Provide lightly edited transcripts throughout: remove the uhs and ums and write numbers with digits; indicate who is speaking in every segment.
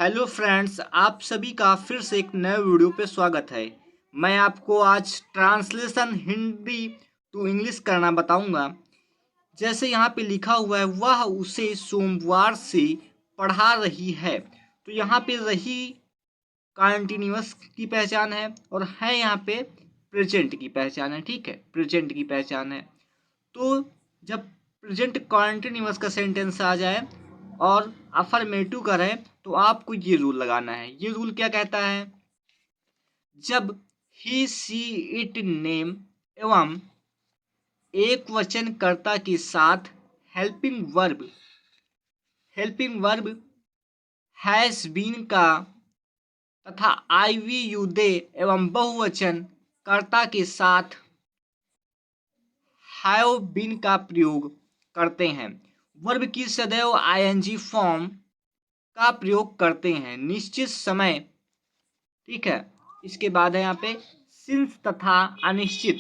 Speaker 1: Hello friends, आप सभी का फिर से एक नए वीडियो पे स्वागत है। मैं आपको आज ट्रांसलेशन हिंदी टू इंग्लिश करना बताऊंगा। जैसे यहाँ पे लिखा हुआ है, वह उसे सोमवार से पढ़ा रही है। तो यहाँ पे रही कंटिन्यूअस की पहचान है और है यहाँ पे प्रेजेंट की पहचान है। ठीक है, प्रेजेंट की पहचान है। तो जब प्रेजेंट कॉन्टिन्यूअस का सेंटेंस आ जाए और अफर्मेटिव का रहे तो आपको ये रूल लगाना है। ये रूल क्या कहता है? जब ही सी इट नेम एवं एक वचन कर्ता के साथ हेल्पिंग वर्ब हैज बीन का तथा आई वी यू दे एवं बहुवचन कर्ता के साथ हैव बीन का प्रयोग करते हैं। वर्ब की सदैव आईएनजी फॉर्म का प्रयोग करते हैं निश्चित समय। ठीक है, इसके बाद है यहाँ पे सिंस तथा अनिश्चित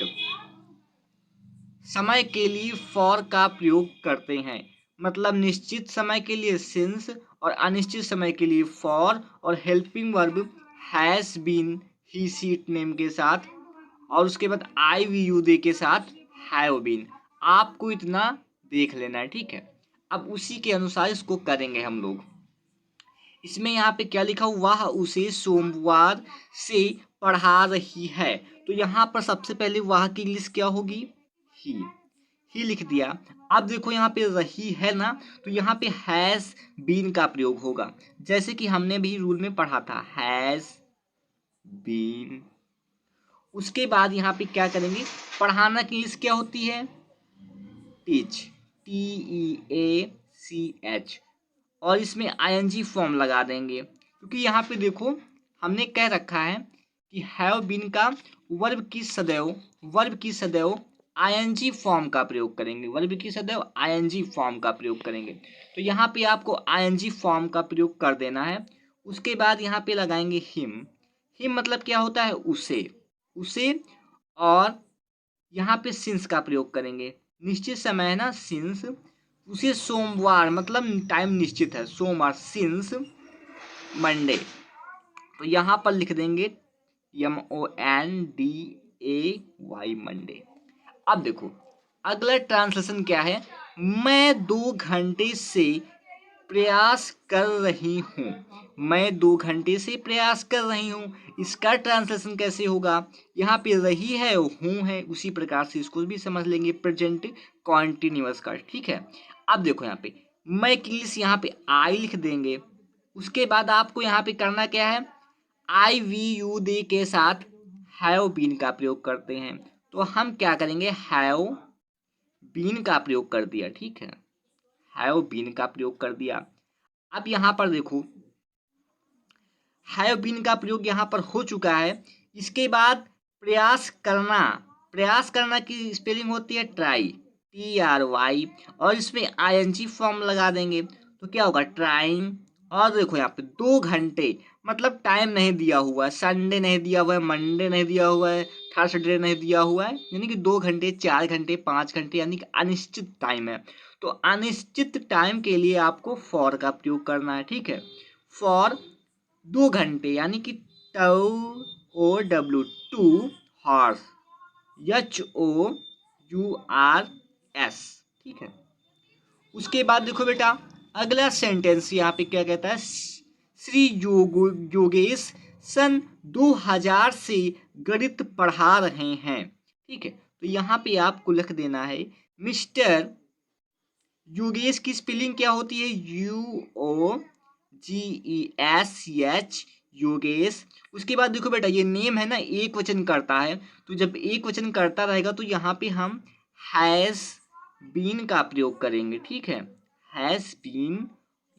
Speaker 1: समय के लिए फॉर का प्रयोग करते हैं। मतलब निश्चित समय के लिए सिंस और अनिश्चित समय के लिए फॉर, और helping verb has been he she it name के साथ, और उसके बाद आई वी यू दे के साथ हैव बीन। आपको इतना देख लेना है। ठीक है, अब उसी के अनुसार इसको करेंगे हम लोग। इसमें यहाँ पे क्या लिखा हुआ है? उसे सोमवार से पढ़ा रही है। तो यहाँ पर सबसे पहले वह की इंग्लिश क्या होगी? ही लिख दिया। अब देखो यहाँ पे रही है ना, तो यहाँ पे हैज बीन का प्रयोग होगा, जैसे कि हमने भी रूल में पढ़ा था, हैज बीन। उसके बाद यहाँ पे क्या करेंगे? पढ़ाना की इंग्लिश क्या होती है? टीच, TEACH, और इसमें आईएनजी फॉर्म लगा देंगे, क्योंकि यहाँ पे देखो हमने कह रखा है कि हैव बीन का वर्ब की सदैव आईएनजी फॉर्म का प्रयोग करेंगे। वर्ब की सदैव आईएनजी फॉर्म का प्रयोग करेंगे। तो यहाँ पे आपको आईएनजी फॉर्म का प्रयोग कर देना है। उसके बाद यहाँ पे लगाएंगे हिम मतलब क्या होता है? उसे। और यहाँ पे सिंस का प्रयोग करेंगे। निश्चित समय है ना, सिंस। उसे सोमवार मतलब टाइम निश्चित है, सोमवार, सिंस मंडे। तो यहाँ पर लिख देंगे MONDAY, मंडे। अब देखो अगला ट्रांसलेशन क्या है? मैं 2 घंटे से प्रयास कर रही हूँ। मैं 2 घंटे से प्रयास कर रही हूँ। इसका ट्रांसलेशन कैसे होगा? यहाँ पे रही है, हूँ है, उसी प्रकार से इसको भी समझ लेंगे, प्रेजेंट कॉन्टिन्यूअस का। ठीक है, अब देखो यहाँ पे मैं की इंग्लिश यहाँ पे आई लिख देंगे। उसके बाद आपको यहाँ पे करना क्या है? आई वी यू दे के साथ हैव बीन का प्रयोग करते हैं। तो हम क्या करेंगे? हैव बीन का प्रयोग कर दिया। ठीक है, हैव बीन का प्रयोग कर दिया। अब यहाँ पर देखो हैव बीन का प्रयोग यहाँ पर हो चुका है। इसके बाद प्रयास करना की स्पेलिंग होती है ट्राई, TRY, और इसमें आईएनजी फॉर्म लगा देंगे तो क्या होगा? ट्राइंग। और देखो यहाँ पे 2 घंटे मतलब टाइम नहीं दिया हुआ है, संडे नहीं दिया हुआ है, मंडे नहीं दिया हुआ है, थर्सडे नहीं दिया हुआ है, यानी कि 2 घंटे, 4 घंटे, 5 घंटे, यानी कि अनिश्चित टाइम है। तो अनिश्चित टाइम के लिए आपको फॉर का प्रयोग करना है। ठीक है, फॉर 2 घंटे, यानी कि TOW, 2 हॉर्स, HOURS। ठीक है, उसके बाद देखो बेटा अगला सेंटेंस यहाँ पे क्या कहता है? श्री योगेश सन 2000 से गणित पढ़ा रहे हैं। ठीक है, तो यहाँ पे आपको लिख देना है मिस्टर योगेश की स्पेलिंग क्या होती है? YOGESH, योगेश। उसके बाद देखो बेटा ये नेम है ना, एक वचन करता है, तो जब एक वचन करता रहेगा तो यहाँ पे हम हैज बीन का प्रयोग करेंगे। ठीक है, हैज बीन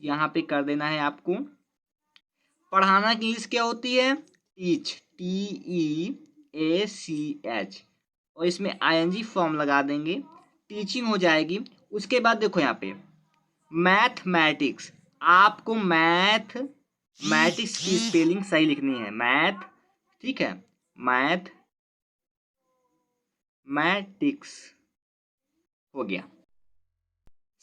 Speaker 1: यहाँ पे कर देना है आपको। पढ़ाना की इंग्लिश क्या होती है? टीच, TEACH, और इसमें आईएनजी फॉर्म लगा देंगे, टीचिंग हो जाएगी। उसके बाद देखो यहाँ पे मैथमेटिक्स, आपको मैथमेटिक्स की स्पेलिंग सही लिखनी है, मैथ। ठीक है, मैथमेटिक्स हो गया।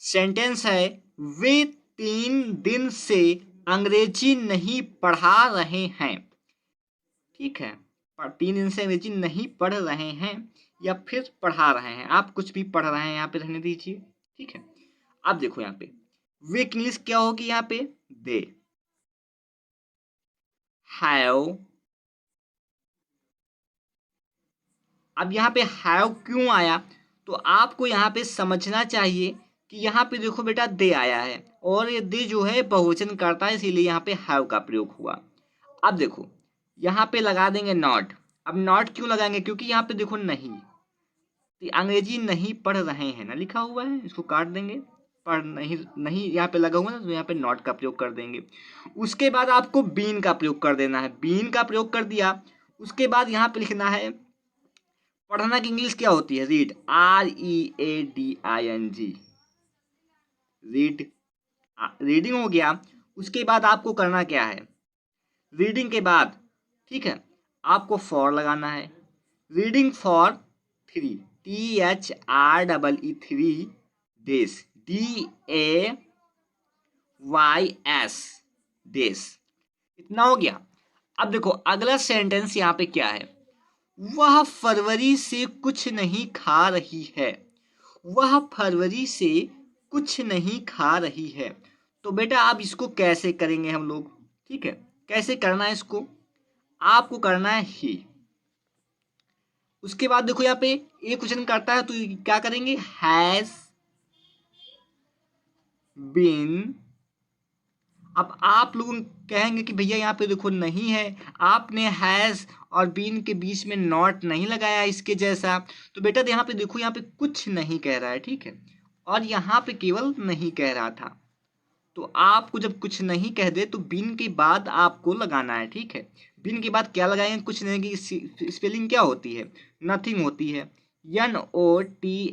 Speaker 1: सेंटेंस है वे 3 दिन से अंग्रेजी नहीं पढ़ा रहे हैं, ठीक है, 3 दिन से अंग्रेजी नहीं पढ़ रहे हैं या फिर पढ़ा रहे हैं, आप कुछ भी पढ़ रहे हैं यहाँ पे रहने दीजिए, ठीक है। अब देखो यहाँ पे वीक इंग्लिश क्या होगी, यहाँ पे दे हैव। अब यहाँ पे हैव क्यों आया, तो आपको यहाँ पे समझना चाहिए कि यहाँ पे देखो बेटा दे आया है और ये दे जो है बहुवचन करता है, इसीलिए यहाँ पे हैव का प्रयोग हुआ। अब देखो यहाँ पे लगा देंगे नॉट। अब नॉट क्यों लगाएंगे, क्योंकि यहाँ पे देखो नहीं, तो अंग्रेजी नहीं पढ़ रहे हैं ना लिखा हुआ है, इसको काट देंगे, पढ़ नहीं, नहीं यहाँ पे लगा हुआ ना, तो यहाँ पे नॉट का प्रयोग कर देंगे। उसके बाद आपको बीन का प्रयोग कर देना है, बीन का प्रयोग कर दिया, उसके बाद यहाँ पे लिखना है पढ़ना की इंग्लिश क्या होती है, रीड, READING, रीड, रीडिंग हो गया। उसके बाद आपको करना क्या है, रीडिंग के बाद, ठीक है, आपको फॉर लगाना है, reading for 3, THREE 3 days, DAYS days, इतना हो गया। अब देखो अगला सेंटेंस यहाँ पे क्या है, वह फरवरी से कुछ नहीं खा रही है, वह फरवरी से कुछ नहीं खा रही है। तो बेटा अब इसको कैसे करेंगे हम लोग, ठीक है, कैसे करना है इसको, आपको करना है ही। उसके बाद देखो यहाँ पे एक क्वेश्चन करता है, तो क्या करेंगे, हैज बीन। अब आप लोग कहेंगे कि भैया यहाँ पे देखो नहीं है, आपने हैज और बीन के बीच में नॉट नहीं लगाया इसके जैसा, तो बेटा यहाँ पे देखो, यहाँ पे कुछ नहीं कह रहा है, ठीक है, और यहाँ पे केवल नहीं कह रहा था। तो आपको जब कुछ नहीं कह दे तो बीन के बाद आपको लगाना है, ठीक है। बीन के बाद क्या लगाएंगे, कुछ नहीं की स्पेलिंग क्या होती है, नथिंग होती है, NOTHING,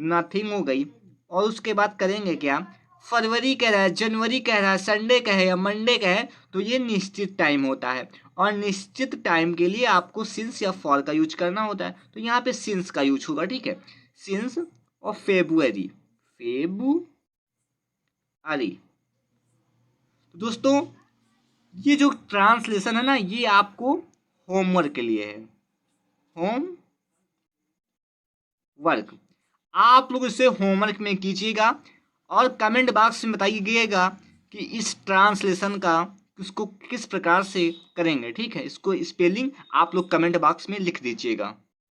Speaker 1: नथिंग हो गई। और उसके बाद करेंगे क्या, फरवरी कह रहा है, जनवरी कह रहा है, संडे कहे या मंडे कहे, तो ये निश्चित टाइम होता है, और निश्चित टाइम के लिए आपको सिंस या फॉर का यूज करना होता है, तो यहाँ पे सिंस का यूज होगा, ठीक है, सिंस। और फेब्रुअरी, फेब्रुअरी। दोस्तों ये जो ट्रांसलेशन है ना, ये आपको होमवर्क के लिए है, होम वर्क, आप लोग इसे होमवर्क में कीजिएगा और कमेंट बॉक्स में बताइएगा कि इस ट्रांसलेशन का उसको किस प्रकार से करेंगे, ठीक है, इसको स्पेलिंग आप लोग कमेंट बॉक्स में लिख दीजिएगा।